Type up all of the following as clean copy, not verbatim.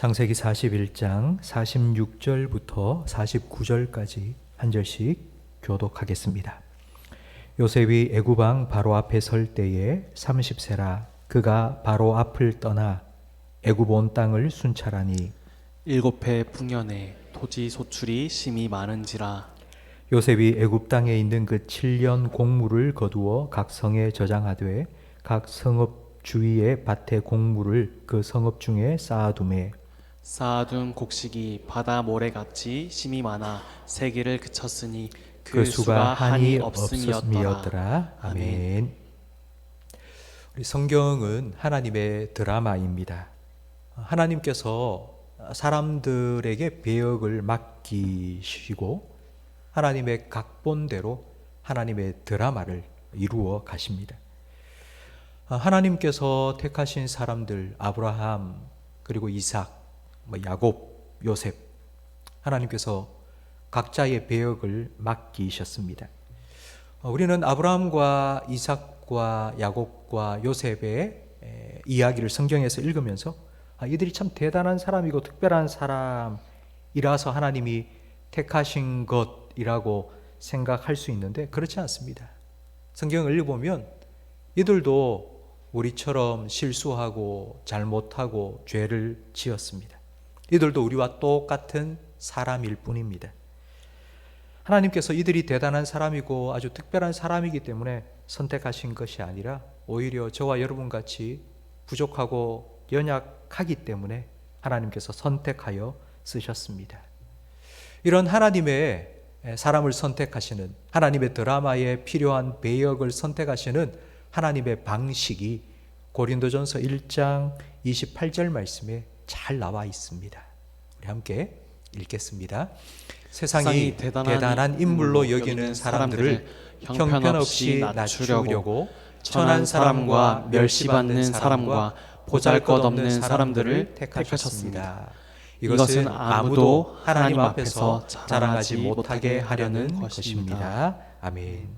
창세기 41장 46절부터 49절까지 한 절씩 교독하겠습니다. 요셉이 애굽 왕 바로 앞에 설 때에 30세라 그가 바로 앞을 떠나 애굽 온 땅을 순찰하니 7해 풍년에 토지 소출이 심히 많은지라. 요셉이 애굽 땅에 있는 그 7년 곡물을 거두어 각 성에 저장하되 각 성읍 주위의 밭의 곡물을 그 성읍 중에 쌓아두매 쌓아둔 곡식이 바다 모래같이 심히 많아 세기를 그쳤으니 그 수가 한이 없음이었더라. 없음이었더라. 아멘. 우리 성경은 하나님의 드라마입니다. 하나님께서 사람들에게 배역을 맡기시고 하나님의 각본대로 하나님의 드라마를 이루어 가십니다. 하나님께서 택하신 사람들 아브라함 그리고 이삭, 야곱, 요셉 하나님께서 각자의 배역을 맡기셨습니다. 우리는 아브라함과 이삭과 야곱과 요셉의 이야기를 성경에서 읽으면서 이들이 참 대단한 사람이고 특별한 사람이라서 하나님이 택하신 것이라고 생각할 수 있는데 그렇지 않습니다. 성경을 읽어보면 이들도 우리처럼 실수하고 잘못하고 죄를 지었습니다. 이들도 우리와 똑같은 사람일 뿐입니다. 하나님께서 이들이 대단한 사람이고 아주 특별한 사람이기 때문에 선택하신 것이 아니라 오히려 저와 여러분같이 부족하고 연약하기 때문에 하나님께서 선택하여 쓰셨습니다. 이런 하나님의 사람을 선택하시는 하나님의 드라마에 필요한 배역을 선택하시는 하나님의 방식이 고린도전서 1장 28절 말씀에 잘 나와 있습니다. 우리 함께 읽겠습니다. 세상이 대단한 인물로 여기는 사람들을 형편없이 낮추려고 천한 사람과 멸시받는 사람과 보잘것없는 사람들을 택하셨습니다. 이것은 아무도 하나님 앞에서 자랑하지 못하게 하려는 것입니다. 아멘.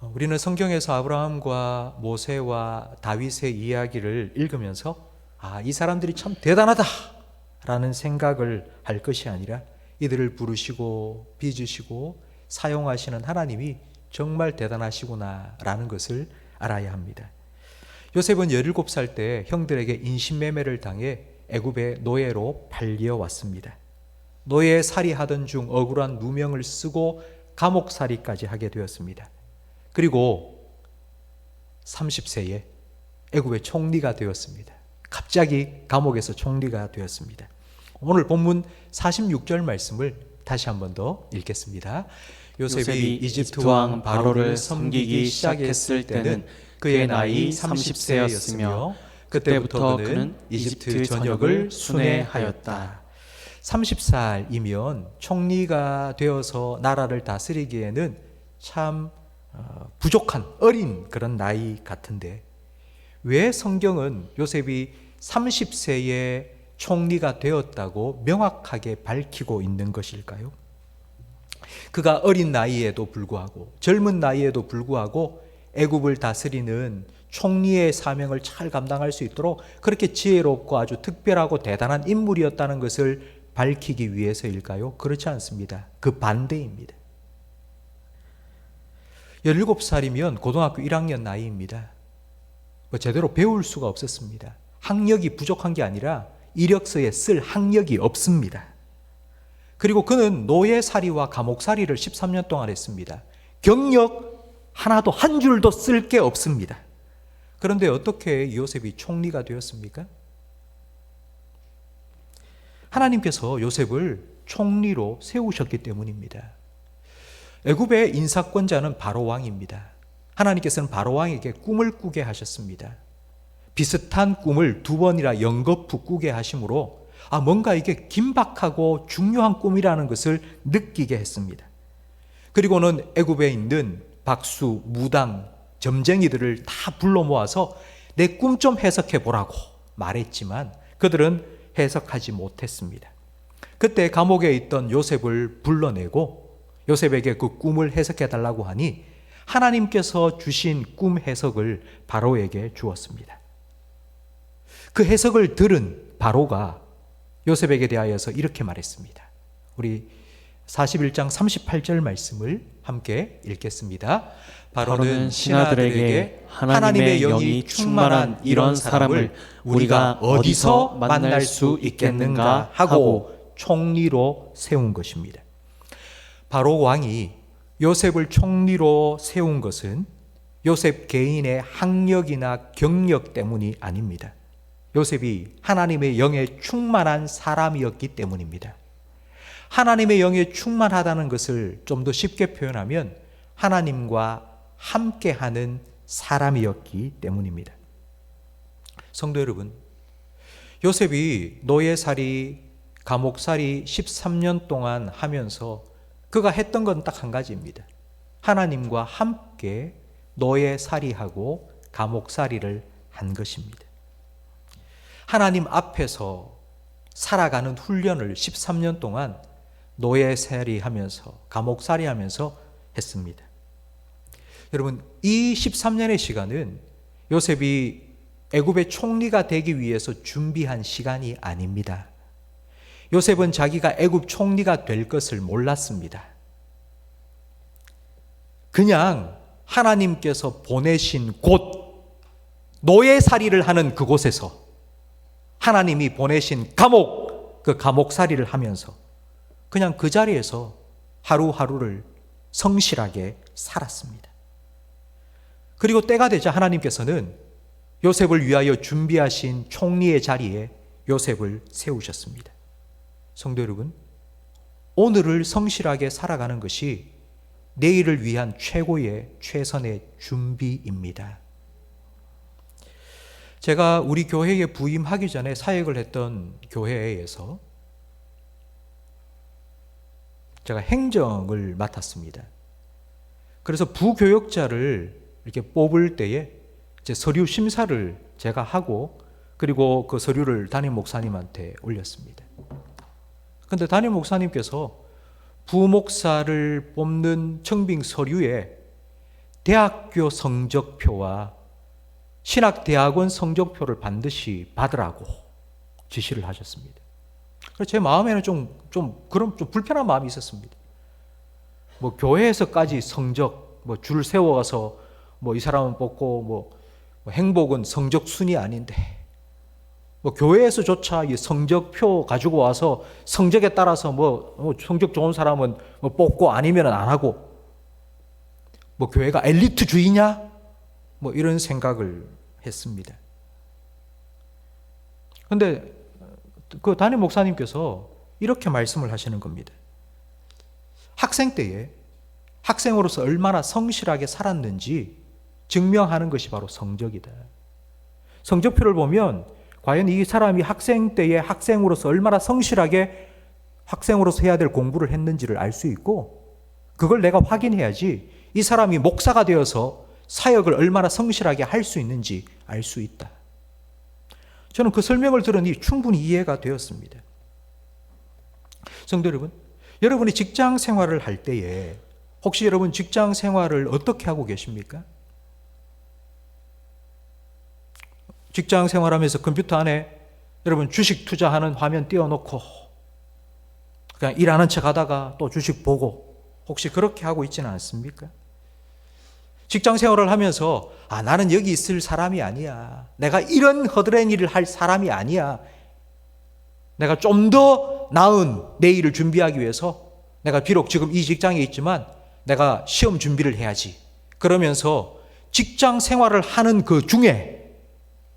우리는 성경에서 아브라함과 모세와 다윗의 이야기를 읽으면서 이 사람들이 참 대단하다 라는 생각을 할 것이 아니라 이들을 부르시고 빚으시고 사용하시는 하나님이 정말 대단하시구나 라는 것을 알아야 합니다. 요셉은 17살 때 형들에게 인신매매를 당해 애굽의 노예로 팔려왔습니다. 노예살이 하던 중 억울한 누명을 쓰고 감옥살이까지 하게 되었습니다. 그리고 30세에 애굽의 총리가 되었습니다. 갑자기 감옥에서 총리가 되었습니다. 오늘 본문 46절 말씀을 다시 한 번 더 읽겠습니다. 요셉이 이집트 왕 바로를 섬기기 시작했을 때는 그의 나이 30세였으며 그때부터 그는 이집트 전역을 순회하였다. 30살이면 총리가 되어서 나라를 다스리기에는 참 부족한 어린 그런 나이 같은데 왜 성경은 요셉이 30세에 총리가 되었다고 명확하게 밝히고 있는 것일까요? 그가 어린 나이에도 불구하고 젊은 나이에도 불구하고 애굽을 다스리는 총리의 사명을 잘 감당할 수 있도록 그렇게 지혜롭고 아주 특별하고 대단한 인물이었다는 것을 밝히기 위해서일까요? 그렇지 않습니다. 그 반대입니다. 17살이면 고등학교 1학년 나이입니다. 제대로 배울 수가 없었습니다. 학력이 부족한 게 아니라 이력서에 쓸 학력이 없습니다. 그리고 그는 노예살이와 감옥살이를 13년 동안 했습니다. 경력 하나도 한 줄도 쓸 게 없습니다. 그런데 어떻게 요셉이 총리가 되었습니까? 하나님께서 요셉을 총리로 세우셨기 때문입니다. 애굽의 인사권자는 바로 왕입니다. 하나님께서는 바로 왕에게 꿈을 꾸게 하셨습니다. 비슷한 꿈을 2번이나 연거푸 꾸게 하심으로 뭔가 이게 긴박하고 중요한 꿈이라는 것을 느끼게 했습니다. 그리고는 애굽에 있는 박수, 무당, 점쟁이들을 다 불러 모아서 내 꿈 좀 해석해 보라고 말했지만 그들은 해석하지 못했습니다. 그때 감옥에 있던 요셉을 불러내고 요셉에게 그 꿈을 해석해 달라고 하니 하나님께서 주신 꿈 해석을 바로에게 주었습니다. 그 해석을 들은 바로가 요셉에게 대하여서 이렇게 말했습니다. 우리 41장 38절 말씀을 함께 읽겠습니다. 바로는 신하들에게 하나님의 영이 충만한 이런 사람을 우리가 어디서 만날 수 있겠는가 하고 총리로 세운 것입니다. 바로 왕이 요셉을 총리로 세운 것은 요셉 개인의 학력이나 경력 때문이 아닙니다. 요셉이 하나님의 영에 충만한 사람이었기 때문입니다. 하나님의 영에 충만하다는 것을 좀 더 쉽게 표현하면 하나님과 함께하는 사람이었기 때문입니다. 성도 여러분, 요셉이 노예살이, 감옥살이 13년 동안 하면서 그가 했던 건 딱 한 가지입니다. 하나님과 함께 노예살이하고 감옥살이를 한 것입니다. 하나님 앞에서 살아가는 훈련을 13년 동안 노예살이 하면서 감옥살이 하면서 했습니다. 여러분, 이 13년의 시간은 요셉이 애굽의 총리가 되기 위해서 준비한 시간이 아닙니다. 요셉은 자기가 애굽 총리가 될 것을 몰랐습니다. 그냥 하나님께서 보내신 곳, 노예살이를 하는 그곳에서 하나님이 보내신 감옥, 그 감옥살이를 하면서 그냥 그 자리에서 하루하루를 성실하게 살았습니다. 그리고 때가 되자 하나님께서는 요셉을 위하여 준비하신 총리의 자리에 요셉을 세우셨습니다. 성도 여러분, 오늘을 성실하게 살아가는 것이 내일을 위한 최고의 최선의 준비입니다. 제가 우리 교회에 부임하기 전에 사역을 했던 교회에서 제가 행정을 맡았습니다. 그래서 부교역자를 이렇게 뽑을 때에 이제 서류 심사를 제가 하고 그리고 그 서류를 담임 목사님한테 올렸습니다. 그런데 담임 목사님께서 부목사를 뽑는 청빙 서류에 대학교 성적표와 신학대학원 성적표를 반드시 받으라고 지시를 하셨습니다. 그래서 제 마음에는 좀 불편한 마음이 있었습니다. 뭐 교회에서까지 성적 줄 세워가서 이 사람은 뽑고 뭐 행복은 성적 순이 아닌데 교회에서조차 이 성적표 가지고 와서 성적에 따라서 성적 좋은 사람은 뽑고 아니면 안 하고 교회가 엘리트주의냐 이런 생각을 했습니다. 그런데 그 담임 목사님께서 이렇게 말씀을 하시는 겁니다. 학생 때에 학생으로서 얼마나 성실하게 살았는지 증명하는 것이 바로 성적이다. 성적표를 보면 과연 이 사람이 학생 때에 학생으로서 얼마나 성실하게 학생으로서 해야 될 공부를 했는지를 알 수 있고 그걸 내가 확인해야지 이 사람이 목사가 되어서 사역을 얼마나 성실하게 할 수 있는지 알 수 있다. 저는 그 설명을 들으니 충분히 이해가 되었습니다. 성도 여러분, 여러분이 직장 생활을 할 때에 혹시 여러분 직장 생활을 어떻게 하고 계십니까? 직장 생활하면서 컴퓨터 안에 여러분 주식 투자하는 화면 띄워놓고 그냥 일하는 척 하다가 또 주식 보고 혹시 그렇게 하고 있지는 않습니까? 직장 생활을 하면서 나는 여기 있을 사람이 아니야. 내가 이런 허드렛 일을 할 사람이 아니야. 내가 좀 더 나은 내일을 준비하기 위해서 내가 비록 지금 이 직장에 있지만 내가 시험 준비를 해야지. 그러면서 직장 생활을 하는 그 중에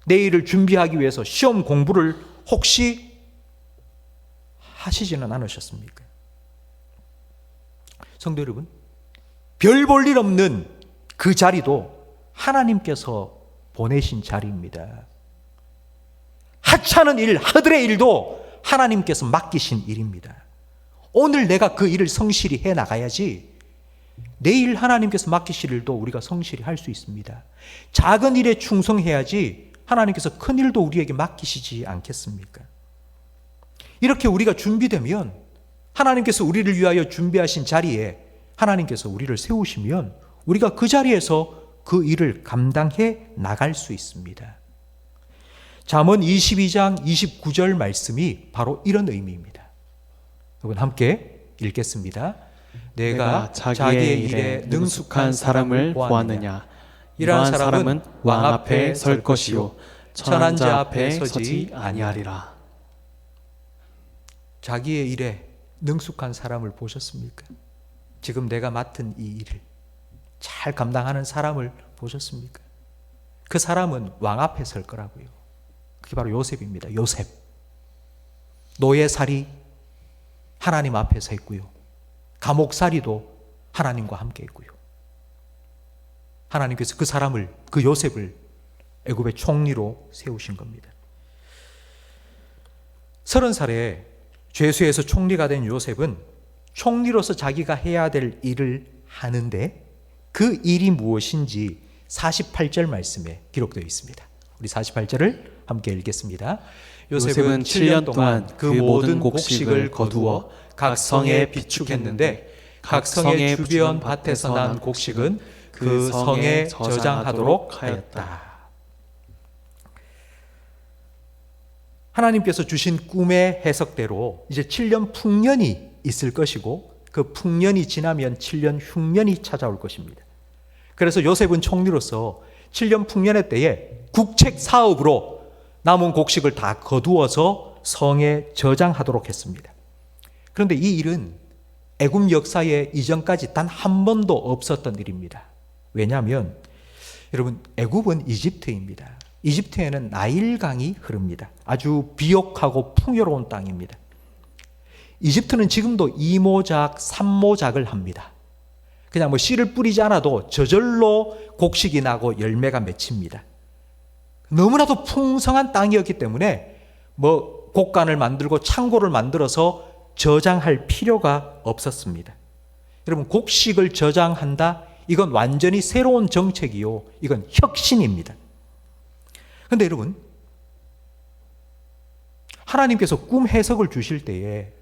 내일을 준비하기 위해서 시험 공부를 혹시 하시지는 않으셨습니까? 성도 여러분, 별 볼 일 없는 그 자리도 하나님께서 보내신 자리입니다. 하찮은 일, 하들의 일도 하나님께서 맡기신 일입니다. 오늘 내가 그 일을 성실히 해 나가야지 내일 하나님께서 맡기실 일도 우리가 성실히 할 수 있습니다. 작은 일에 충성해야지 하나님께서 큰 일도 우리에게 맡기시지 않겠습니까? 이렇게 우리가 준비되면 하나님께서 우리를 위하여 준비하신 자리에 하나님께서 우리를 세우시면 우리가 그 자리에서 그 일을 감당해 나갈 수 있습니다. 잠언 22장 29절 말씀이 바로 이런 의미입니다. 여러분 함께 읽겠습니다. 내가 자기의 일에 능숙한 사람을 보았느냐. 이러한 사람은 왕 앞에 설 것이요 천한 자 앞에 서지 아니하리라. 자기의 일에 능숙한 사람을 보셨습니까? 지금 내가 맡은 이 일을 잘 감당하는 사람을 보셨습니까? 그 사람은 왕 앞에 설 거라고요. 그게 바로 요셉입니다. 요셉. 노예살이 하나님 앞에 서 있고요. 감옥살이도 하나님과 함께 있고요. 하나님께서 그 사람을, 그 요셉을 애굽의 총리로 세우신 겁니다. 30살에 죄수에서 총리가 된 요셉은 총리로서 자기가 해야 될 일을 하는데 그 일이 무엇인지 48절 말씀에 기록되어 있습니다. 우리 48절을 함께 읽겠습니다. 요셉은 7년 동안 그 모든 곡식을 거두어 각 성에 비축했는데 각 성의 주변 밭에서 난 곡식은 그 성에 저장하도록 하였다. 하나님께서 주신 꿈의 해석대로 이제 7년 풍년이 있을 것이고 그 풍년이 지나면 7년 흉년이 찾아올 것입니다. 그래서 요셉은 총리로서 7년 풍년의 때에 국책 사업으로 남은 곡식을 다 거두어서 성에 저장하도록 했습니다. 그런데 이 일은 애굽 역사에 이전까지 단 한 번도 없었던 일입니다. 왜냐하면 여러분 애굽은 이집트입니다. 이집트에는 나일강이 흐릅니다. 아주 비옥하고 풍요로운 땅입니다. 이집트는 지금도 이모작, 삼모작을 합니다. 그냥 씨를 뿌리지 않아도 저절로 곡식이 나고 열매가 맺힙니다. 너무나도 풍성한 땅이었기 때문에 곡간을 만들고 창고를 만들어서 저장할 필요가 없었습니다. 여러분 곡식을 저장한다? 이건 완전히 새로운 정책이요. 이건 혁신입니다. 그런데 여러분 하나님께서 꿈 해석을 주실 때에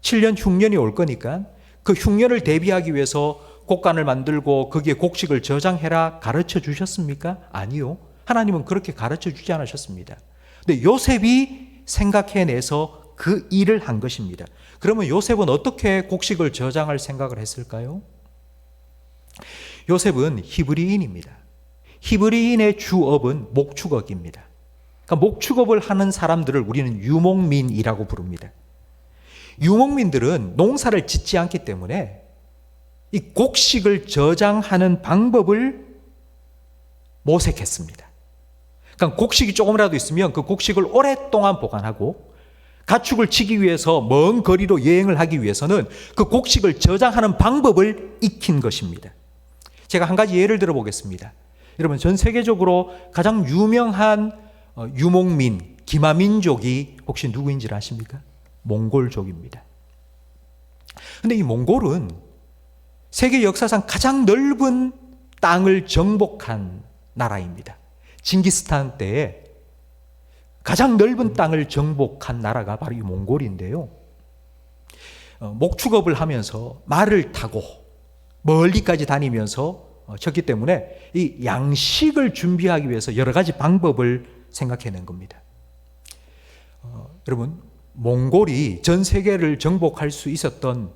7년 흉년이 올 거니까 그 흉년을 대비하기 위해서 곡간을 만들고 거기에 곡식을 저장해라 가르쳐 주셨습니까? 아니요. 하나님은 그렇게 가르쳐 주지 않으셨습니다. 근데 요셉이 생각해내서 그 일을 한 것입니다. 그러면 요셉은 어떻게 곡식을 저장할 생각을 했을까요? 요셉은 히브리인입니다. 히브리인의 주업은 목축업입니다. 그러니까 목축업을 하는 사람들을 우리는 유목민이라고 부릅니다. 유목민들은 농사를 짓지 않기 때문에 이 곡식을 저장하는 방법을 모색했습니다. 그러니까 곡식이 조금이라도 있으면 그 곡식을 오랫동안 보관하고 가축을 치기 위해서 먼 거리로 여행을 하기 위해서는 그 곡식을 저장하는 방법을 익힌 것입니다. 제가 한 가지 예를 들어 보겠습니다. 여러분 전 세계적으로 가장 유명한 유목민, 기마민족이 혹시 누구인지 아십니까? 몽골족입니다. 그런데 이 몽골은 세계 역사상 가장 넓은 땅을 정복한 나라입니다. 징기스탄 때에 가장 넓은 땅을 정복한 나라가 바로 이 몽골인데요. 목축업을 하면서 말을 타고 멀리까지 다니면서 쳤기 때문에 이 양식을 준비하기 위해서 여러 가지 방법을 생각해낸 겁니다. 여러분 몽골이 전 세계를 정복할 수 있었던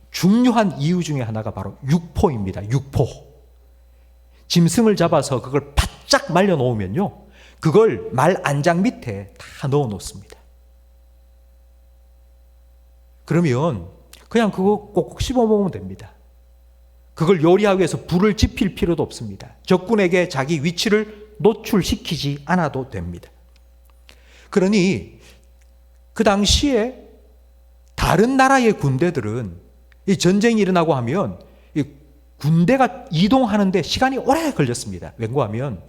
중요한 이유 중에 하나가 바로 육포입니다. 육포. 짐승을 잡아서 그걸 바짝 말려 놓으면요, 그걸 말 안장 밑에 다 넣어 놓습니다. 그러면 그냥 그거 꼭꼭 씹어 먹으면 됩니다. 그걸 요리하기 위해서 불을 지필 필요도 없습니다. 적군에게 자기 위치를 노출시키지 않아도 됩니다. 그러니 그 당시에 다른 나라의 군대들은 이 전쟁이 일어나고 하면 이 군대가 이동하는데 시간이 오래 걸렸습니다. 왜냐하면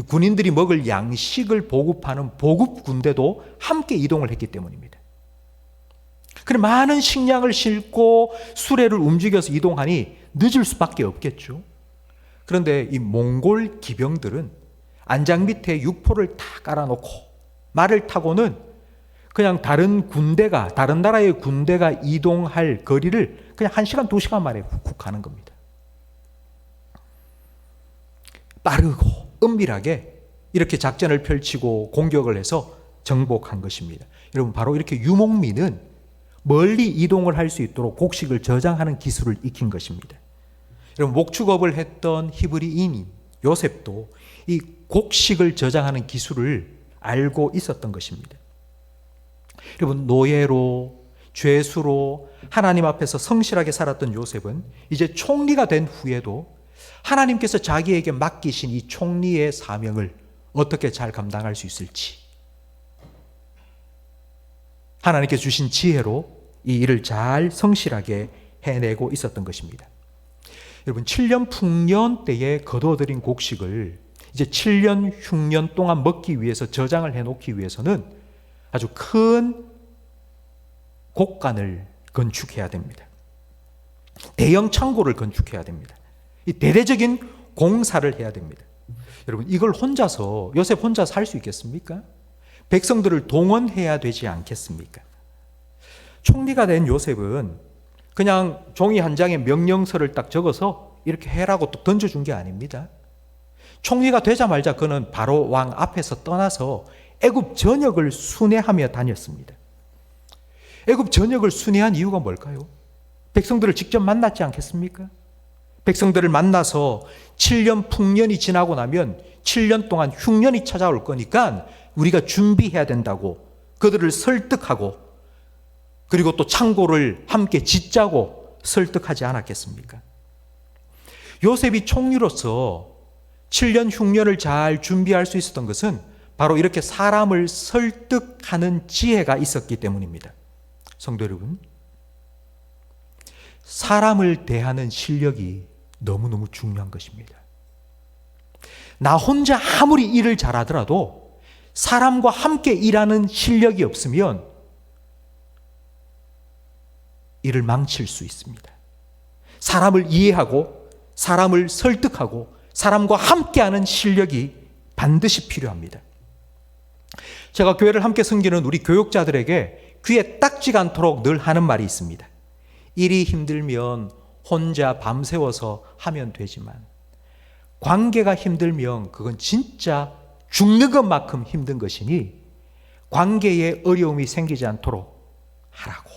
군인들이 먹을 양식을 보급하는 보급 군대도 함께 이동을 했기 때문입니다. 그래 많은 식량을 싣고 수레를 움직여서 이동하니 늦을 수밖에 없겠죠. 그런데 이 몽골 기병들은 안장 밑에 육포를 다 깔아놓고 말을 타고는 그냥 다른 나라의 군대가 이동할 거리를 그냥 1시간, 2시간 만에 훅훅 가는 겁니다. 빠르고 은밀하게 이렇게 작전을 펼치고 공격을 해서 정복한 것입니다. 여러분, 바로 이렇게 유목민은 멀리 이동을 할 수 있도록 곡식을 저장하는 기술을 익힌 것입니다. 여러분, 목축업을 했던 히브리인인 요셉도 이 곡식을 저장하는 기술을 알고 있었던 것입니다. 여러분, 노예로 죄수로 하나님 앞에서 성실하게 살았던 요셉은 이제 총리가 된 후에도 하나님께서 자기에게 맡기신 이 총리의 사명을 어떻게 잘 감당할 수 있을지, 하나님께 주신 지혜로 이 일을 잘 성실하게 해내고 있었던 것입니다. 여러분, 7년 풍년 때에 거두어들인 곡식을 이제 7년 흉년 동안 먹기 위해서 저장을 해놓기 위해서는 아주 큰 곡간을 건축해야 됩니다. 대형 창고를 건축해야 됩니다. 이 대대적인 공사를 해야 됩니다. 여러분, 이걸 혼자서, 요셉 혼자서 할 수 있겠습니까? 백성들을 동원해야 되지 않겠습니까? 총리가 된 요셉은 그냥 종이 한 장에 명령서를 딱 적어서 이렇게 해라고 또 던져준 게 아닙니다. 총리가 되자마자 그는 바로 왕 앞에서 떠나서 애굽 전역을 순회하며 다녔습니다. 애굽 전역을 순회한 이유가 뭘까요? 백성들을 직접 만났지 않겠습니까? 백성들을 만나서 7년 풍년이 지나고 나면 7년 동안 흉년이 찾아올 거니까 우리가 준비해야 된다고 그들을 설득하고, 그리고 또 창고를 함께 짓자고 설득하지 않았겠습니까? 요셉이 총리로서 7년 흉년을 잘 준비할 수 있었던 것은 바로 이렇게 사람을 설득하는 지혜가 있었기 때문입니다. 성도 여러분, 사람을 대하는 실력이 너무너무 중요한 것입니다. 나 혼자 아무리 일을 잘하더라도 사람과 함께 일하는 실력이 없으면 일을 망칠 수 있습니다. 사람을 이해하고 사람을 설득하고 사람과 함께하는 실력이 반드시 필요합니다. 제가 교회를 함께 섬기는 우리 교육자들에게 귀에 딱지가 않도록 늘 하는 말이 있습니다. 일이 힘들면 혼자 밤새워서 하면 되지만 관계가 힘들면 그건 진짜 죽는 것만큼 힘든 것이니 관계에 어려움이 생기지 않도록 하라고.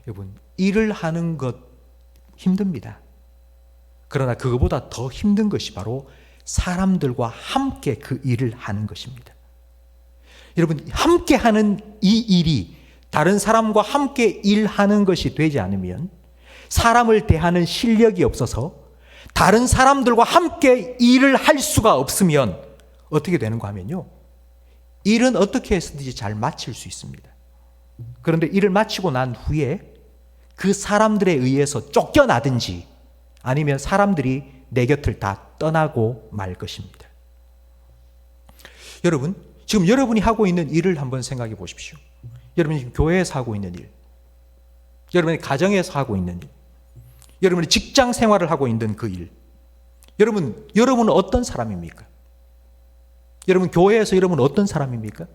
여러분, 일을 하는 것 힘듭니다. 그러나 그것보다 더 힘든 것이 바로 사람들과 함께 그 일을 하는 것입니다. 여러분, 함께 하는 이 일이 다른 사람과 함께 일하는 것이 되지 않으면, 사람을 대하는 실력이 없어서 다른 사람들과 함께 일을 할 수가 없으면 어떻게 되는가 하면요, 일은 어떻게 해서든지 잘 마칠 수 있습니다. 그런데 일을 마치고 난 후에 그 사람들에 의해서 쫓겨나든지 아니면 사람들이 내 곁을 다 떠나고 말 것입니다. 여러분, 지금 여러분이 하고 있는 일을 한번 생각해 보십시오. 여러분이 지금 교회에서 하고 있는 일, 여러분이 가정에서 하고 있는 일, 여러분이 직장 생활을 하고 있는 그 일, 여러분은 어떤 사람입니까? 여러분 교회에서 여러분은 어떤 사람입니까?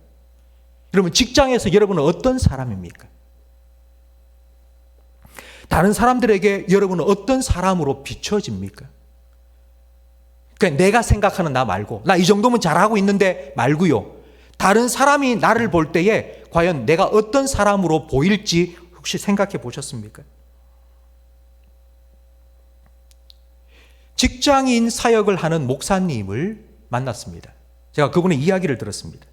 여러분 직장에서 여러분은 어떤 사람입니까? 다른 사람들에게 여러분은 어떤 사람으로 비춰집니까? 그러니까 내가 생각하는 나 말고, 나 이 정도면 잘하고 있는데 말고요, 다른 사람이 나를 볼 때에 과연 내가 어떤 사람으로 보일지 혹시 생각해 보셨습니까? 직장인 사역을 하는 목사님을 만났습니다. 제가 그분의 이야기를 들었습니다.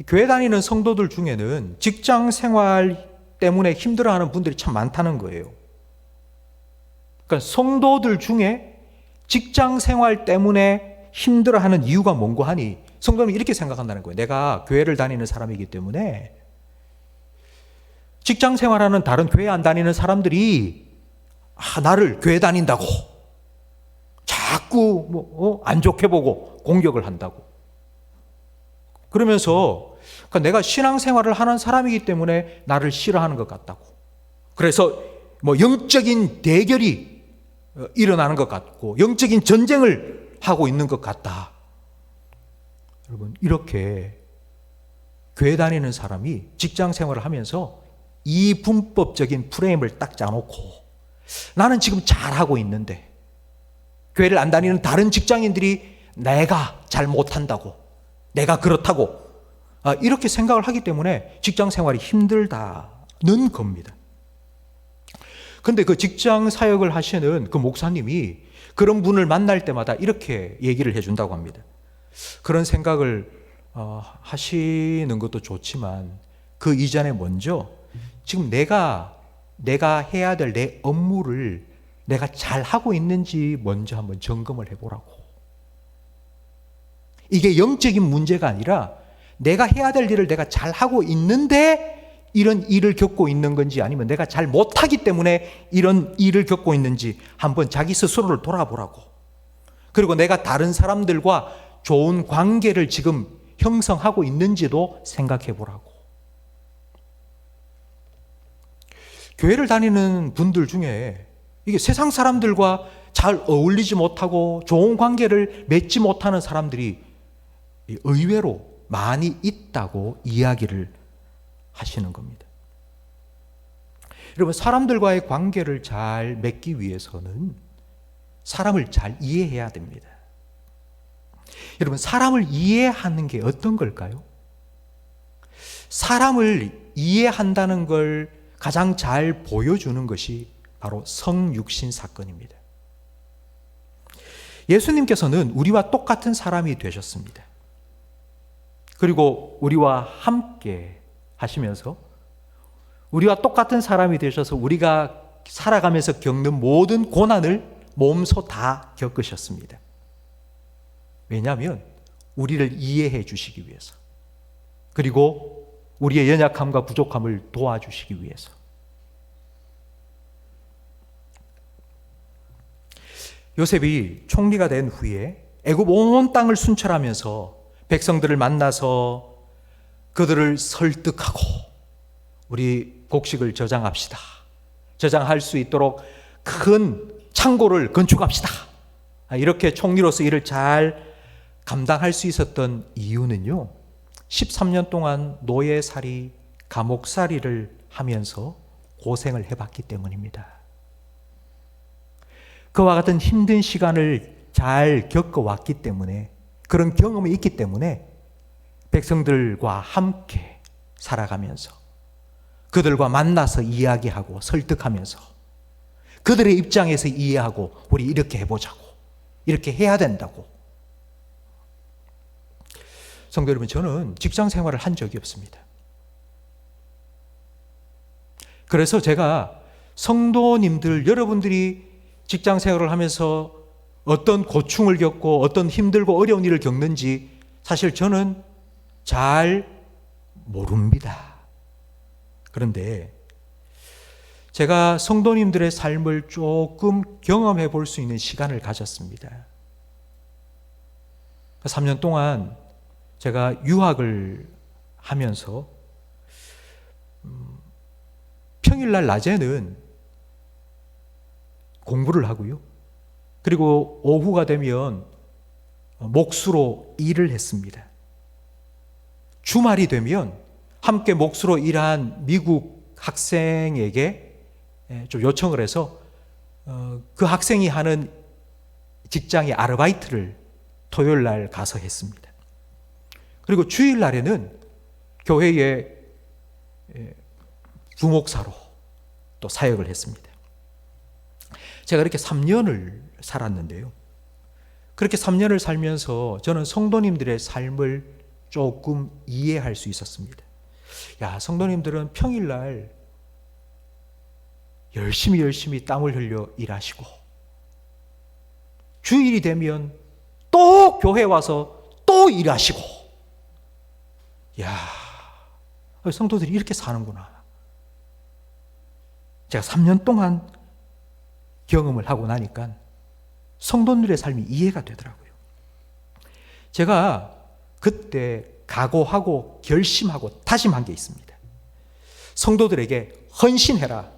교회 다니는 성도들 중에는 직장 생활 때문에 힘들어하는 분들이 참 많다는 거예요. 그러니까 성도들 중에 직장 생활 때문에 힘들어하는 이유가 뭔고 하니 성도는 이렇게 생각한다는 거예요. 내가 교회를 다니는 사람이기 때문에 직장 생활하는 다른 교회 안 다니는 사람들이 나를 교회 다닌다고 자꾸 안 좋게 보고 공격을 한다고. 그러면서 그러니까 내가 신앙생활을 하는 사람이기 때문에 나를 싫어하는 것 같다고. 그래서 영적인 대결이 일어나는 것 같고 영적인 전쟁을 하고 있는 것 같다. 여러분, 이렇게 교회 다니는 사람이 직장 생활을 하면서 이 분법적인 프레임을 딱 짜놓고 나는 지금 잘하고 있는데 교회를 안 다니는 다른 직장인들이 내가 잘 못한다고, 내가 그렇다고 이렇게 생각을 하기 때문에 직장 생활이 힘들다는 겁니다. 근데 그 직장 사역을 하시는 그 목사님이 그런 분을 만날 때마다 이렇게 얘기를 해준다고 합니다. 그런 생각을 하시는 것도 좋지만 그 이전에 먼저 지금 내가 해야 될 내 업무를 내가 잘 하고 있는지 먼저 한번 점검을 해보라고. 이게 영적인 문제가 아니라 내가 해야 될 일을 내가 잘 하고 있는데 이런 일을 겪고 있는 건지, 아니면 내가 잘 못하기 때문에 이런 일을 겪고 있는지 한번 자기 스스로를 돌아보라고. 그리고 내가 다른 사람들과 좋은 관계를 지금 형성하고 있는지도 생각해 보라고. 교회를 다니는 분들 중에 이게 세상 사람들과 잘 어울리지 못하고 좋은 관계를 맺지 못하는 사람들이 의외로 많이 있다고 이야기를 하시는 겁니다. 여러분, 사람들과의 관계를 잘 맺기 위해서는 사람을 잘 이해해야 됩니다. 여러분, 사람을 이해하는 게 어떤 걸까요? 사람을 이해한다는 걸 가장 잘 보여주는 것이 바로 성육신 사건입니다. 예수님께서는 우리와 똑같은 사람이 되셨습니다. 그리고 우리와 함께 하시면서 우리와 똑같은 사람이 되셔서 우리가 살아가면서 겪는 모든 고난을 몸소 다 겪으셨습니다. 왜냐하면 우리를 이해해 주시기 위해서, 그리고 우리의 연약함과 부족함을 도와주시기 위해서. 요셉이 총리가 된 후에 애굽 온 땅을 순찰하면서 백성들을 만나서 그들을 설득하고 우리 곡식을 저장합시다, 저장할 수 있도록 큰 창고를 건축합시다, 이렇게 총리로서 일을 잘 감당할 수 있었던 이유는요, 13년 동안 노예살이, 감옥살이를 하면서 고생을 해봤기 때문입니다. 그와 같은 힘든 시간을 잘 겪어왔기 때문에, 그런 경험이 있기 때문에 백성들과 함께 살아가면서 그들과 만나서 이야기하고 설득하면서 그들의 입장에서 이해하고 우리 이렇게 해보자고, 이렇게 해야 된다고. 성도 여러분, 저는 직장 생활을 한 적이 없습니다. 그래서 제가 성도님들, 여러분들이 직장 생활을 하면서 어떤 고충을 겪고 어떤 힘들고 어려운 일을 겪는지 사실 저는 잘 모릅니다. 그런데 제가 성도님들의 삶을 조금 경험해 볼 수 있는 시간을 가졌습니다. 3년 동안 제가 유학을 하면서 평일날 낮에는 공부를 하고요, 그리고 오후가 되면 몫으로 일을 했습니다. 주말이 되면 함께 몫으로 일한 미국 학생에게 좀 요청을 해서 그 학생이 하는 직장의 아르바이트를 토요일 날 가서 했습니다. 그리고 주일 날에는 교회의 부목사로 또 사역을 했습니다. 제가 이렇게 3년을 살았는데요, 그렇게 3년을 살면서 저는 성도님들의 삶을 조금 이해할 수 있었습니다. 야, 성도님들은 평일날 열심히 땀을 흘려 일하시고 주일이 되면 또 교회 와서 또 일하시고, 야, 성도들이 이렇게 사는구나. 제가 3년 동안 경험을 하고 나니까 성도들의 삶이 이해가 되더라고요. 제가 그때 각오하고 결심하고 다짐한 게 있습니다. 성도들에게 헌신해라,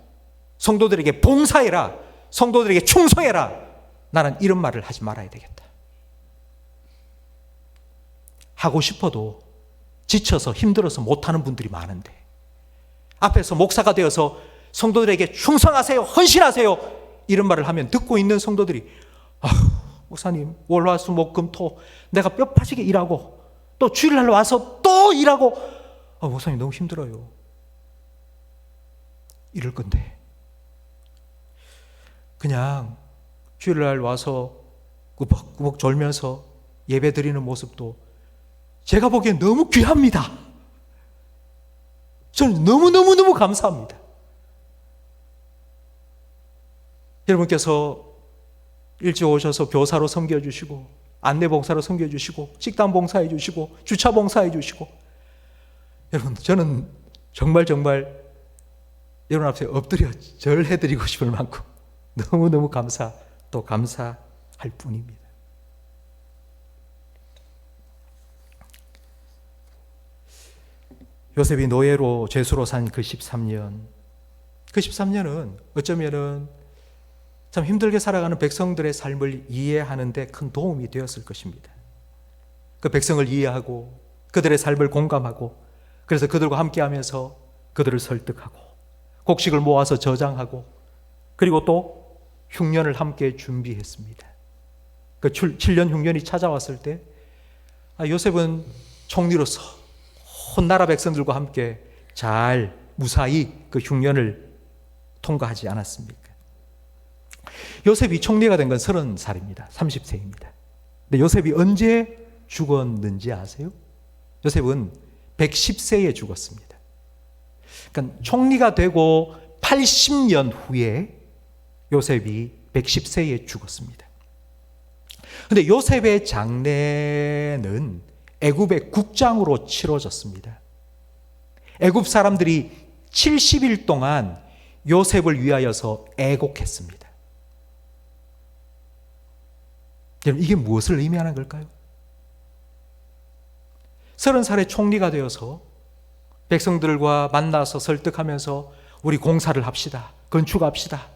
성도들에게 봉사해라, 성도들에게 충성해라. 나는 이런 말을 하지 말아야 되겠다. 하고 싶어도 지쳐서 힘들어서 못하는 분들이 많은데 앞에서 목사가 되어서 성도들에게 충성하세요, 헌신하세요, 이런 말을 하면 듣고 있는 성도들이 목사님, 월화수목금토 내가 뼈 빠지게 일하고 또 주일날 와서 또 일하고 목사님 너무 힘들어요. 이럴 건데 그냥 주일날 와서 꾸벅꾸벅 졸면서 예배 드리는 모습도 제가 보기엔 너무 귀합니다. 저는 너무너무너무 감사합니다. 여러분께서 일찍 오셔서 교사로 섬겨주시고 안내봉사로 섬겨주시고 식당 봉사해 주시고 주차 봉사해 주시고 여러분 저는 정말 여러분 앞에 엎드려 절해드리고 싶을 만큼 너무너무 감사할 뿐입니다. 요셉이 노예로 죄수로 산 그 13년, 그 13년은 어쩌면은 참 힘들게 살아가는 백성들의 삶을 이해하는 데 큰 도움이 되었을 것입니다. 그 백성을 이해하고 그들의 삶을 공감하고 그래서 그들과 함께하면서 그들을 설득하고 곡식을 모아서 저장하고 그리고 또 흉년을 함께 준비했습니다. 그 7년 흉년이 찾아왔을 때 요셉은 총리로서 온 나라 백성들과 함께 잘 무사히 그 흉년을 통과하지 않았습니까? 요셉이 총리가 된 건 30살입니다. 30세입니다. 근데 요셉이 언제 죽었는지 아세요? 요셉은 110세에 죽었습니다. 그러니까 총리가 되고 80년 후에 요셉이 110세에 죽었습니다. 근데 요셉의 장례는 애굽의 국장으로 치러졌습니다. 애굽 사람들이 70일 동안 요셉을 위하여서 애곡했습니다. 여러분, 이게 무엇을 의미하는 걸까요? 30살에 총리가 되어서 백성들과 만나서 설득하면서 우리 공사를 합시다. 건축합시다.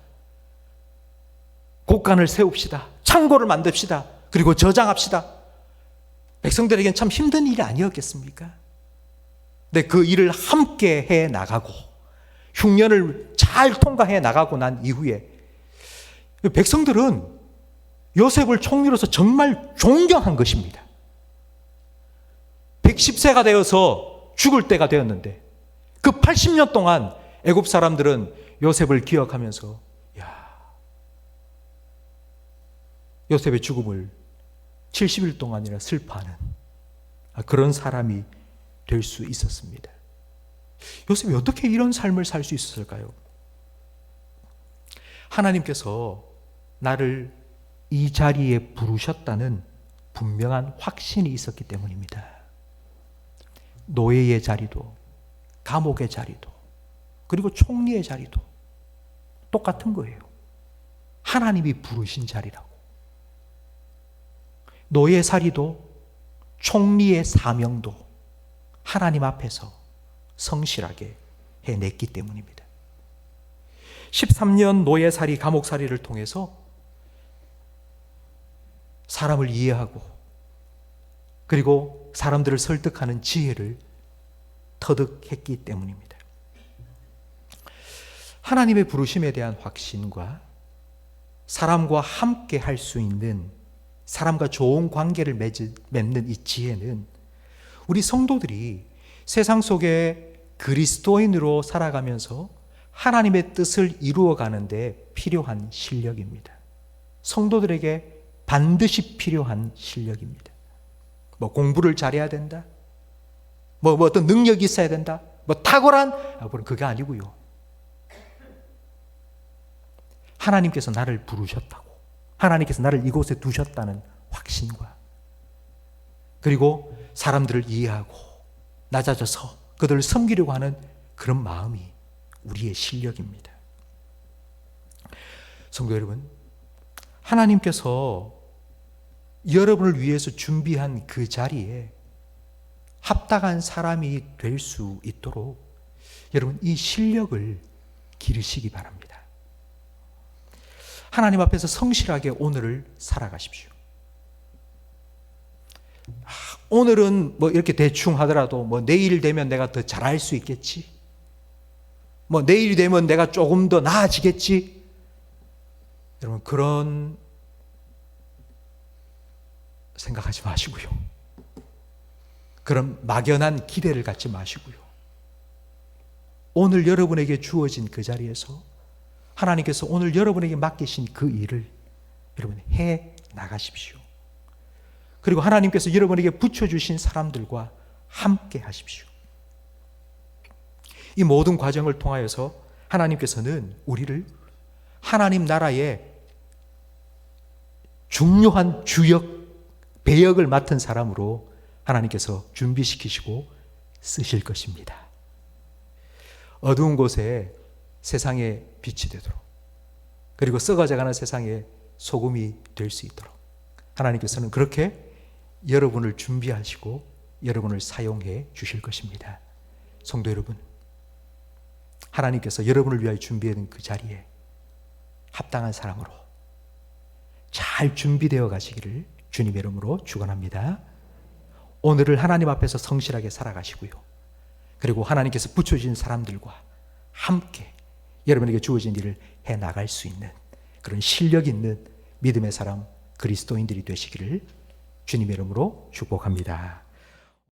곡간을 세웁시다. 창고를 만듭시다. 그리고 저장합시다. 백성들에겐 참 힘든 일이 아니었겠습니까? 근데 그 일을 함께 해 나가고 흉년을 잘 통과해 나가고 난 이후에 백성들은 요셉을 총리로서 정말 존경한 것입니다. 110세가 되어서 죽을 때가 되었는데 그 80년 동안 애굽 사람들은 요셉을 기억하면서 요셉의 죽음을 70일 동안이나 슬퍼하는 그런 사람이 될 수 있었습니다. 요셉이 어떻게 이런 삶을 살 수 있었을까요? 하나님께서 나를 이 자리에 부르셨다는 분명한 확신이 있었기 때문입니다. 노예의 자리도, 감옥의 자리도, 그리고 총리의 자리도 똑같은 거예요. 하나님이 부르신 자리라고. 노예 자리도 총리의 사명도 하나님 앞에서 성실하게 해냈기 때문입니다. 13년 노예살이, 감옥살이를 통해서 사람을 이해하고 그리고 사람들을 설득하는 지혜를 터득했기 때문입니다. 하나님의 부르심에 대한 확신과 사람과 함께 할 수 있는, 사람과 좋은 관계를 맺는 이 지혜는 우리 성도들이 세상 속에 그리스도인으로 살아가면서 하나님의 뜻을 이루어가는 데 필요한 실력입니다. 성도들에게 반드시 필요한 실력입니다. 뭐 공부를 잘해야 된다, 뭐 어떤 능력이 있어야 된다, 뭐 탁월한, 그게 아니고요. 하나님께서 나를 부르셨다고, 하나님께서 나를 이곳에 두셨다는 확신과 그리고 사람들을 이해하고 낮아져서 그들을 섬기려고 하는 그런 마음이 우리의 실력입니다. 성도 여러분, 하나님께서 여러분을 위해서 준비한 그 자리에 합당한 사람이 될 수 있도록 여러분 이 실력을 기르시기 바랍니다. 하나님 앞에서 성실하게 오늘을 살아가십시오. 오늘은 뭐 이렇게 대충 하더라도 뭐 내일 되면 내가 더 잘할 수 있겠지, 뭐 내일 되면 내가 조금 더 나아지겠지, 여러분 그런 생각하지 마시고요. 그런 막연한 기대를 갖지 마시고요. 오늘 여러분에게 주어진 그 자리에서 하나님께서 오늘 여러분에게 맡기신 그 일을 여러분 해 나가십시오. 그리고 하나님께서 여러분에게 붙여주신 사람들과 함께 하십시오. 이 모든 과정을 통하여서 하나님께서는 우리를 하나님 나라의 중요한 주역, 배역을 맡은 사람으로 하나님께서 준비시키시고 쓰실 것입니다. 어두운 곳에 세상의 빛이 되도록, 그리고 썩어져가는 세상의 소금이 될 수 있도록 하나님께서는 그렇게 여러분을 준비하시고 여러분을 사용해 주실 것입니다. 성도 여러분, 하나님께서 여러분을 위하여 준비해둔 그 자리에 합당한 사람으로 잘 준비되어 가시기를 주님의 이름으로 축원합니다. 오늘을 하나님 앞에서 성실하게 살아가시고요. 그리고 하나님께서 붙여주신 사람들과 함께 여러분에게 주어진 일을 해 나갈 수 있는 그런 실력 있는 믿음의 사람 그리스도인들이 되시기를 주님의 이름으로 축복합니다.